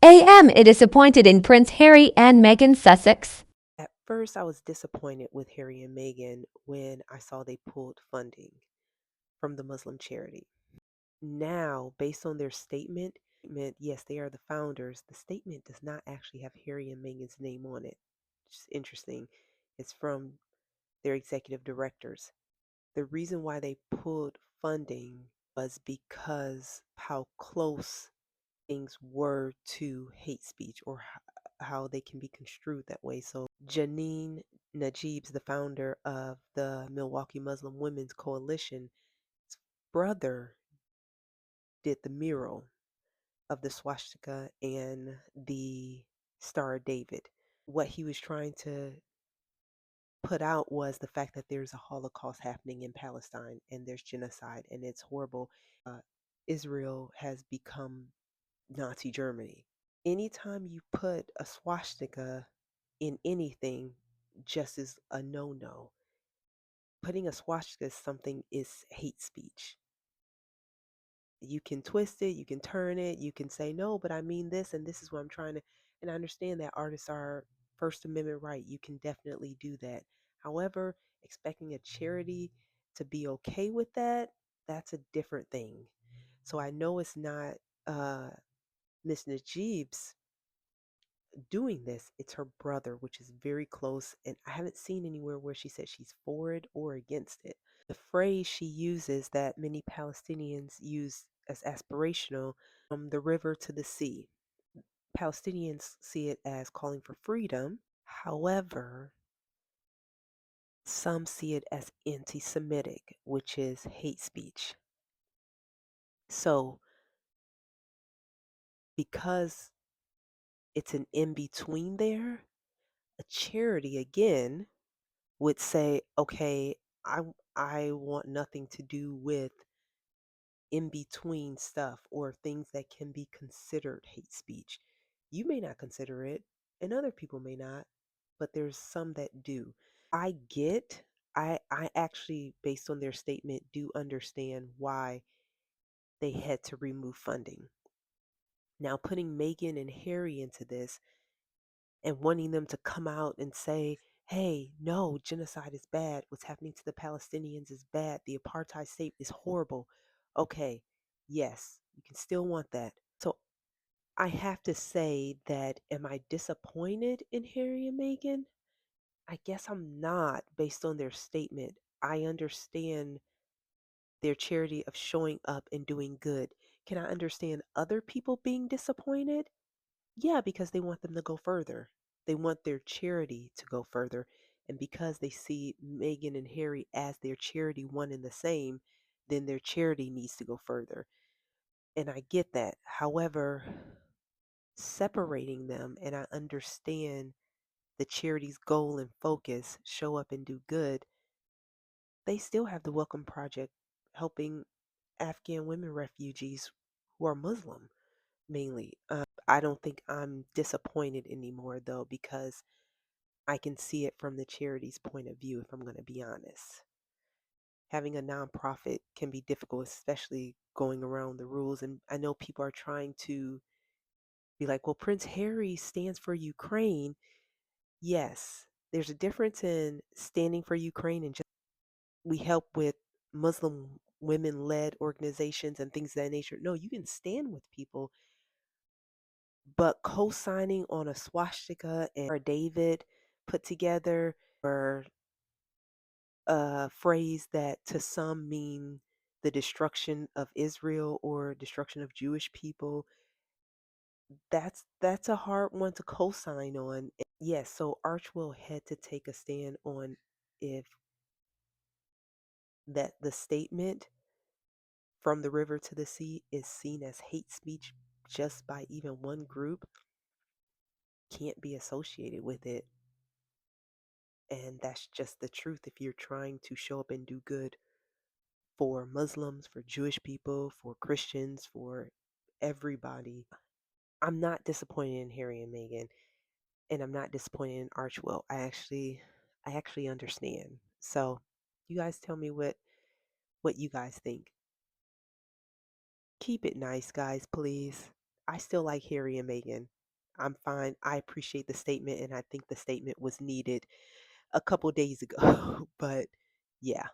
It disappointed in Prince Harry and Meghan Sussex. At first, I was disappointed with Harry and Meghan when I saw they pulled funding from the Muslim charity. Now, based on their statement, yes, they are the founders. The statement does not actually have Harry and Meghan's name on it. It's interesting. It's from their executive directors. The reason why they pulled funding was because how close things were to hate speech or how they can be construed that way. So, Janine Najib's the founder of the Milwaukee Muslim Women's Coalition. His brother did the mural of the swastika and the Star of David. What he was trying to put out was the fact that there's a Holocaust happening in Palestine and there's genocide and it's horrible. Uh, Israel has become Nazi Germany. Anytime you put a swastika in anything, just is a no no. Putting a swastika as something is hate speech. You can twist it, you can turn it, you can say, no, but I mean this, and this is what I'm trying to. And I understand that artists are First Amendment right. You can definitely do that. However, expecting a charity to be okay with that, that's a different thing. So I know it's not uh, Miss Najib's doing this, it's her brother, which is very close. And I haven't seen anywhere where she said she's for it or against it. The phrase she uses that many Palestinians use as aspirational, from the river to the sea. Palestinians see it as calling for freedom. However, some see it as anti Semitic, which is hate speech. So, because it's an in between there, a charity again would say, okay, I I want nothing to do with in between stuff or things that can be considered hate speech. You may not consider it, and other people may not, but there's some that do. I get, I actually, based on their statement, do understand why they had to remove funding. Now, putting Meghan and Harry into this and wanting them to come out and say, hey, no, genocide is bad. What's happening to the Palestinians is bad. The apartheid state is horrible. Okay, yes, you can still want that. So I have to say that, am I disappointed in Harry and Meghan? I guess I'm not based on their statement. I understand their charity of showing up and doing good. Can I understand other people being disappointed? Yeah, because they want them to go further. They want their charity to go further. And because they see Meghan and Harry as their charity one and the same, then their charity needs to go further. And I get that. However, separating them, and I understand the charity's goal and focus, show up and do good, they still have the Welcome Project helping Afghan women refugees who are Muslim mainly. I don't think I'm disappointed anymore though, because I can see it from the charity's point of view, if I'm going to be honest. Having a nonprofit can be difficult, especially going around the rules. And I know people are trying to be like, well, Prince Harry stands for Ukraine. Yes, there's a difference in standing for Ukraine and just we help with Muslim women led organizations and things of that nature. No, you can stand with people, but co signing on a swastika and a David put together, or a phrase that to some mean the destruction of Israel or destruction of Jewish people, that's a hard one to co-sign on. Yes, so Archwell had to take a stand on if that the statement from the river to the sea is seen as hate speech just by even one group, can't be associated with it. And that's just the truth if you're trying to show up and do good for Muslims, for Jewish people, for Christians, for everybody. I'm not disappointed in Harry and Meghan, and I'm not disappointed in Archwell. I actually understand. So, you guys tell me what you guys think. Keep it nice, guys, please. I still like Harry and Meghan. I'm fine. I appreciate the statement, and I think the statement was needed a couple days ago. But yeah.